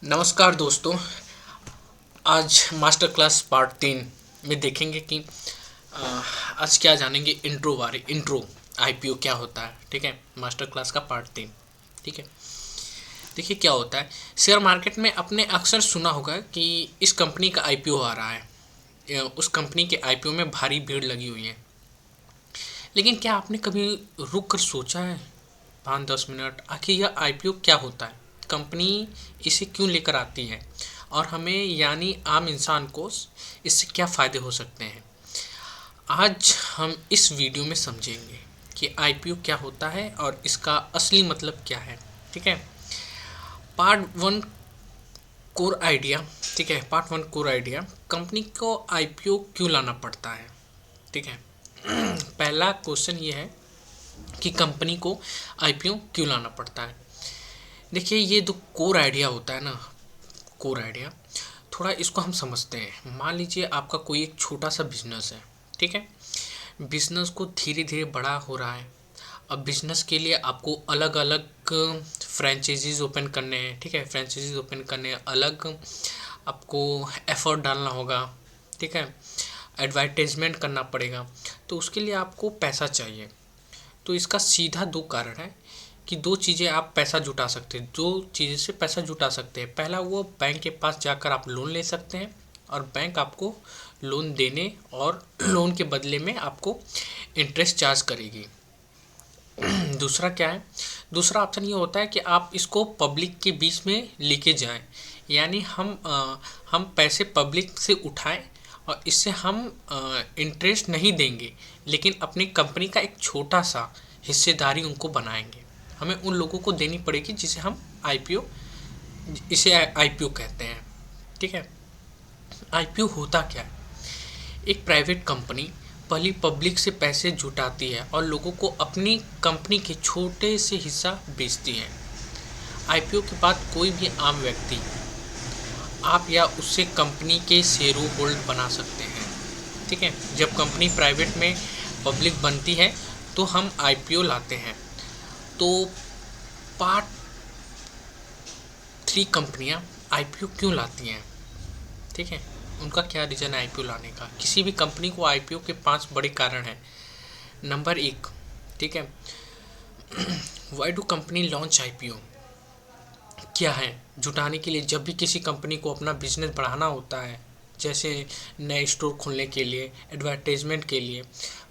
नमस्कार दोस्तों। आज मास्टर क्लास पार्ट 3 में देखेंगे कि आज क्या जानेंगे इंट्रो आईपीओ क्या होता है। ठीक है, मास्टर क्लास का पार्ट 3। ठीक है, देखिए क्या होता है। शेयर मार्केट में आपने अक्सर सुना होगा कि इस कंपनी का आईपीओ आ रहा है, उस कंपनी के आईपीओ में भारी भीड़ लगी हुई है। लेकिन क्या आपने कभी रुक कर सोचा है 5-10 मिनट आखिर यह आईपीओ क्या होता है, कंपनी इसे क्यों लेकर आती है और हमें यानी आम इंसान को इससे क्या फ़ायदे हो सकते हैं। आज हम इस वीडियो में समझेंगे कि आईपीओ क्या होता है और इसका असली मतलब क्या है। ठीक है, पार्ट 1 कोर आइडिया। ठीक है, पार्ट 1 कोर आइडिया, कंपनी को आईपीओ क्यों लाना पड़ता है। ठीक है, पहला क्वेश्चन ये है कि कंपनी को आईपीओ क्यों लाना पड़ता है। देखिए, ये जो कोर आइडिया होता है ना, कोर आइडिया, थोड़ा इसको हम समझते हैं। मान लीजिए आपका कोई एक छोटा सा बिजनेस है। ठीक है, बिजनेस को धीरे धीरे बड़ा हो रहा है। अब बिजनेस के लिए आपको अलग अलग फ्रेंचाइजीज ओपन करने हैं। ठीक है, फ्रेंचाइजीज ओपन करने अलग आपको एफर्ट डालना होगा। ठीक है, एडवर्टाइजमेंट करना पड़ेगा, तो उसके लिए आपको पैसा चाहिए। तो इसका सीधा दो कारण है कि दो चीज़ें आप पैसा जुटा सकते हैं, दो चीज़ें से पैसा जुटा सकते हैं। पहला, वो बैंक के पास जाकर आप लोन ले सकते हैं और बैंक आपको लोन देने और लोन के बदले में आपको इंटरेस्ट चार्ज करेगी। दूसरा क्या है, दूसरा ऑप्शन ये होता है कि आप इसको पब्लिक के बीच में लेके जाएं, यानी हम पैसे पब्लिक से उठाएं और इससे हम इंटरेस्ट नहीं देंगे, लेकिन अपनी कंपनी का एक छोटा सा हिस्सेदारी उनको बनाएंगे। हमें उन लोगों को देनी पड़ेगी जिसे हम आईपीओ इसे आईपीओ कहते हैं। ठीक है, आईपीओ होता क्या है। एक प्राइवेट कंपनी पहली पब्लिक से पैसे जुटाती है और लोगों को अपनी कंपनी के छोटे से हिस्सा बेचती है। आईपीओ के बाद कोई भी आम व्यक्ति आप या उससे कंपनी के शेयरों होल्ड बना सकते हैं। ठीक है, जब कंपनी प्राइवेट में पब्लिक बनती है तो हम आईपीओ लाते हैं। तो पार्ट 3 कंपनियां आईपीओ क्यों लाती हैं। ठीक है, उनका क्या रीज़न है आईपीओ लाने का। किसी भी कंपनी को आईपीओ के 5 बड़े कारण हैं। नंबर 1, ठीक है, why do company launch IPO. क्या है, जुटाने के लिए जब भी किसी कंपनी को अपना बिजनेस बढ़ाना होता है, जैसे नए स्टोर खोलने के लिए, एडवर्टाइजमेंट के लिए,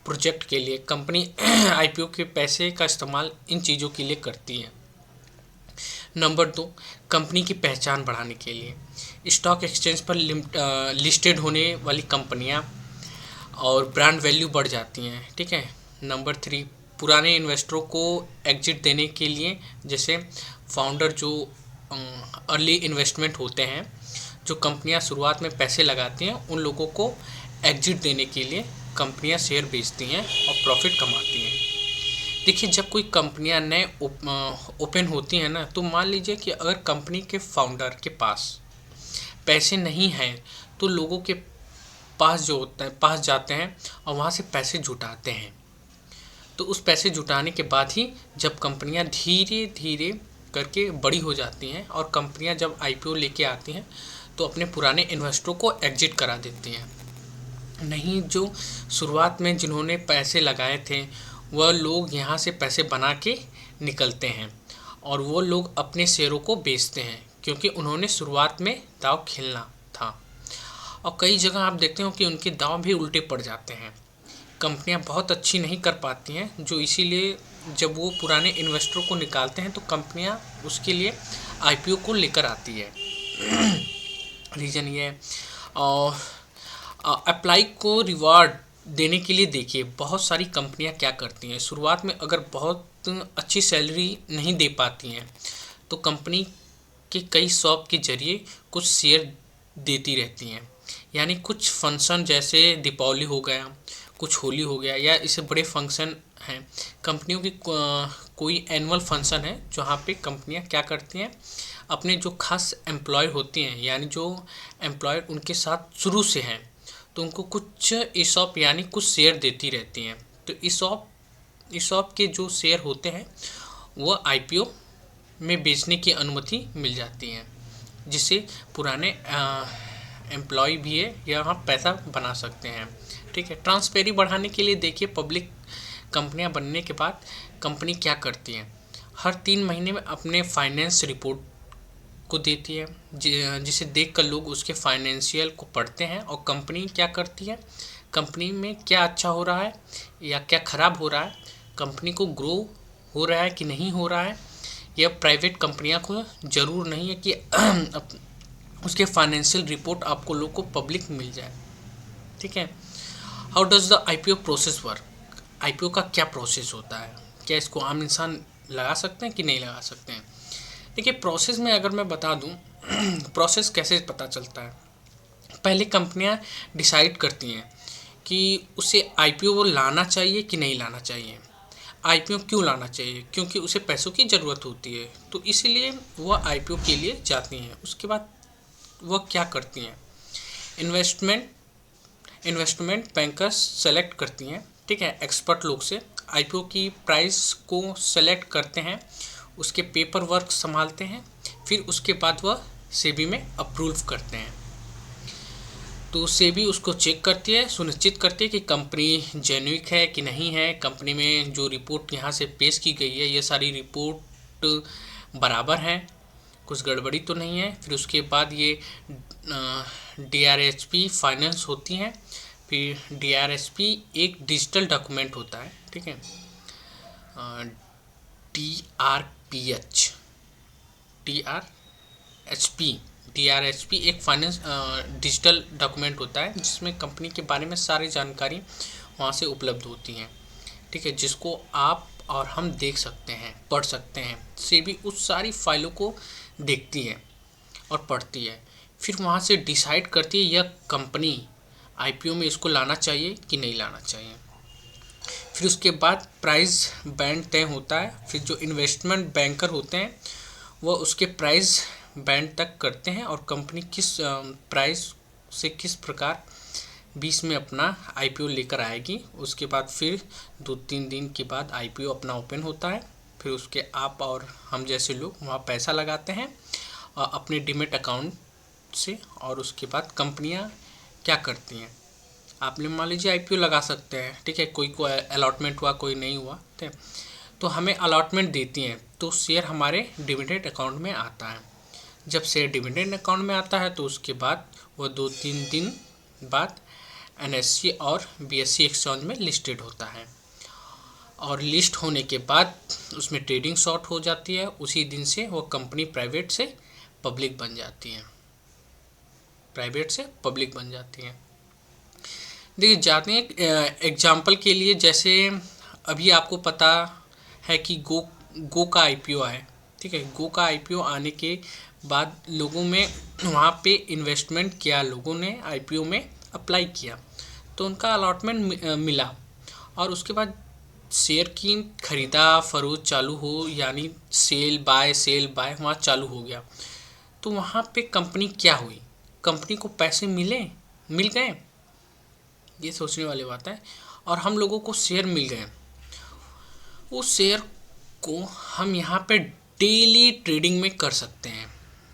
प्रोजेक्ट के लिए, कंपनी आईपीओ के पैसे का इस्तेमाल इन चीज़ों के लिए करती है। नंबर 2, कंपनी की पहचान बढ़ाने के लिए स्टॉक एक्सचेंज पर लिस्टेड होने वाली कंपनियां और ब्रांड वैल्यू बढ़ जाती हैं। ठीक है। नंबर 3, पुराने इन्वेस्टरों को एग्जिट देने के लिए, जैसे फाउंडर जो अर्ली इन्वेस्टमेंट होते हैं, जो कंपनियां शुरुआत में पैसे लगाती हैं, उन लोगों को एग्जिट देने के लिए कंपनियां शेयर बेचती हैं और प्रॉफिट कमाती हैं। देखिए, जब कोई कंपनियां नए ओपन होती हैं ना, तो मान लीजिए कि अगर कंपनी के फाउंडर के पास पैसे नहीं हैं तो लोगों के पास जो होता है पास जाते हैं और वहाँ से पैसे जुटाते हैं। तो उस पैसे जुटाने के बाद ही जब कंपनियां धीरे धीरे करके बड़ी हो जाती हैं और कंपनियां जब आईपीओ लेके आती हैं तो अपने पुराने इन्वेस्टरों को एग्जिट करा देती हैं। नहीं, जो शुरुआत में जिन्होंने पैसे लगाए थे वह लोग यहाँ से पैसे बना के निकलते हैं और वो लोग अपने शेयरों को बेचते हैं, क्योंकि उन्होंने शुरुआत में दांव खेलना था। और कई जगह आप देखते हो कि उनके दांव भी उल्टे पड़ जाते हैं। कंपनियां बहुत अच्छी नहीं कर पाती हैं, जो इसीलिए जब वो पुराने इन्वेस्टरों को निकालते हैं तो कंपनियां उसके लिए आईपीओ को लेकर आती है। रीज़न ये है। और अप्लाई को रिवार्ड देने के लिए देखिए, बहुत सारी कंपनियां क्या करती हैं, शुरुआत में अगर बहुत अच्छी सैलरी नहीं दे पाती हैं तो कंपनी के कई शॉप के जरिए कुछ शेयर देती रहती हैं। यानी कुछ फंक्शन जैसे दीपावली हो गया, कुछ होली हो गया, या इससे बड़े फंक्शन हैं, कंपनियों की कोई एनुअल फंक्शन है जहाँ पे कंपनियां क्या करती हैं, अपने जो खास एम्प्लॉय होती हैं, यानी जो एम्प्लॉय उनके साथ शुरू से हैं, तो उनको कुछ ईसॉप यानी कुछ शेयर देती रहती हैं। तो ईसॉप के जो शेयर होते हैं वो आईपीओ में बेचने की अनुमति मिल जाती है। जिससे पुराने एम्प्लॉय भी है यहाँ पैसा बना सकते हैं। ठीक है, ट्रांसपेरेंसी बढ़ाने के लिए देखिए, पब्लिक कंपनियां बनने के बाद कंपनी क्या करती हैं, हर 3 महीने में अपने फाइनेंस रिपोर्ट को देती है, जिसे देखकर लोग उसके फाइनेंशियल को पढ़ते हैं और कंपनी क्या करती है, कंपनी में क्या अच्छा हो रहा है या क्या ख़राब हो रहा है, कंपनी को ग्रो हो रहा है कि नहीं हो रहा है। यह प्राइवेट कंपनियां को ज़रूर नहीं है कि उसके फाइनेंशियल रिपोर्ट आपको लोग को पब्लिक मिल जाए। ठीक है, how does the IPO process work, IPO का क्या प्रोसेस होता है, क्या इसको आम इंसान लगा सकते हैं कि नहीं लगा सकते हैं। देखिए, प्रोसेस में अगर मैं बता दूं प्रोसेस कैसे पता चलता है, पहले कंपनियां डिसाइड करती हैं कि उसे आईपीओ वो लाना चाहिए कि नहीं लाना चाहिए। आईपीओ क्यों लाना चाहिए, क्योंकि उसे पैसों की ज़रूरत होती है, तो इसीलिए वह आईपीओ के लिए जाती हैं। उसके बाद वह क्या करती हैं, इन्वेस्टमेंट बैंकर्स सेलेक्ट करती हैं। ठीक है, एक्सपर्ट लोग से आईपीओ की प्राइस को सेलेक्ट करते हैं, उसके पेपर वर्क संभालते हैं, फिर उसके बाद वह सेबी में अप्रूव करते हैं। तो सेबी उसको चेक करती है, सुनिश्चित करती है कि कंपनी जेन्युइन है कि नहीं है, कंपनी में जो रिपोर्ट यहाँ से पेश की गई है ये सारी रिपोर्ट बराबर है, कुछ गड़बड़ी तो नहीं है। फिर उसके बाद ये DRHP फाइनेंस होती हैं। फिर DRHP एक डिजिटल डॉक्यूमेंट होता है। ठीक है, DRHP एक फाइनेंस डिजिटल डॉक्यूमेंट होता है जिसमें कंपनी के बारे में सारी जानकारी वहाँ से उपलब्ध होती हैं। ठीक है, जिसको आप और हम देख सकते हैं, पढ़ सकते हैं। सेबी उस सारी फाइलों को देखती है और पढ़ती है, फिर वहाँ से डिसाइड करती है यह कंपनी आईपीओ में इसको लाना चाहिए कि नहीं लाना चाहिए। फिर उसके बाद प्राइस बैंड तय होता है। फिर जो इन्वेस्टमेंट बैंकर होते हैं वह उसके प्राइस बैंड तक करते हैं और कंपनी किस प्राइस से किस प्रकार 20 में अपना आईपीओ लेकर आएगी। उसके बाद फिर 2-3 दिन के बाद आईपीओ अपना ओपन होता है। फिर उसके आप और हम जैसे लोग वहाँ पैसा लगाते हैं अपने डीमैट अकाउंट से। और उसके बाद कंपनियाँ क्या करती हैं, आपने मान लीजिए आईपीओ लगा सकते हैं। ठीक है, कोई को अलॉटमेंट हुआ, कोई नहीं हुआ, ठीक है, तो हमें अलॉटमेंट देती हैं, तो शेयर हमारे डिविडेंड अकाउंट में आता है। जब शेयर डिविडेंड अकाउंट में आता है तो उसके बाद वह 2-3 दिन बाद NSE और BSE एक्सचेंज में लिस्टेड होता है। और लिस्ट होने के बाद उसमें ट्रेडिंग शॉर्ट हो जाती है। उसी दिन से वो कंपनी प्राइवेट से पब्लिक बन जाती है, देखिए जाते हैं एग्जाम्पल के लिए। जैसे अभी आपको पता है कि गो का आईपीओ है। ठीक है, गो का आईपीओ आने के बाद लोगों में वहाँ पे इन्वेस्टमेंट किया, लोगों ने आईपीओ में अप्लाई किया तो उनका अलॉटमेंट मिला और उसके बाद शेयर की खरीदा फरोख्त चालू हो, यानी सेल बाय वहाँ चालू हो गया। तो वहाँ पे कंपनी क्या हुई, कंपनी को पैसे मिल गए, ये सोचने वाली बात है। और हम लोगों को शेयर मिल गए, उस शेयर को हम यहाँ पे डेली ट्रेडिंग में कर सकते हैं।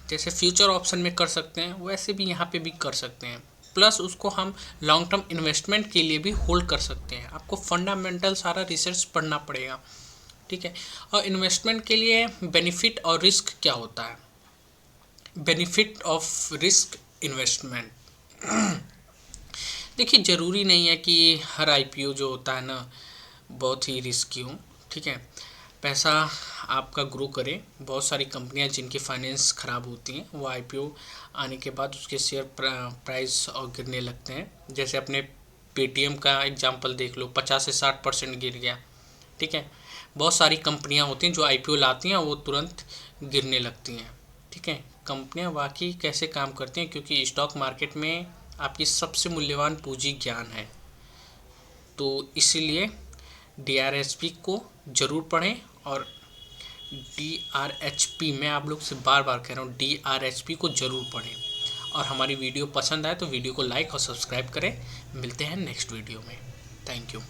जैसे फ्यूचर ऑप्शन में कर सकते हैं वैसे भी यहाँ पे भी कर सकते हैं। प्लस उसको हम लॉन्ग टर्म इन्वेस्टमेंट के लिए भी होल्ड कर सकते हैं। आपको फंडामेंटल सारा रिसर्च पढ़ना पड़ेगा। ठीक है, और इन्वेस्टमेंट के लिए बेनिफिट और रिस्क क्या होता है, बेनिफिट ऑफ रिस्क इन्वेस्टमेंट। देखिए, ज़रूरी नहीं है कि हर आईपीओ जो होता है ना बहुत ही रिस्की हो। ठीक है, पैसा आपका ग्रो करे। बहुत सारी कंपनियां जिनकी फाइनेंस ख़राब होती हैं वो आईपीओ आने के बाद उसके शेयर प्राइस और गिरने लगते हैं। जैसे अपने पेटीएम का एग्जांपल देख लो, 50 से 60% गिर गया। ठीक है, बहुत सारी कंपनियां होती हैं जो आईपीओ लाती हैं वो तुरंत गिरने लगती हैं। ठीक है, कंपनियां वाकई कैसे काम करती हैं, क्योंकि स्टॉक मार्केट में आपकी सबसे मूल्यवान पूंजी ज्ञान है। तो इसीलिए DRHP को ज़रूर पढ़ें। और DRHP मैं आप लोग से बार बार कह रहा हूँ, DRHP को ज़रूर पढ़ें। और हमारी वीडियो पसंद आए तो वीडियो को लाइक और सब्सक्राइब करें। मिलते हैं नेक्स्ट वीडियो में। Thank you.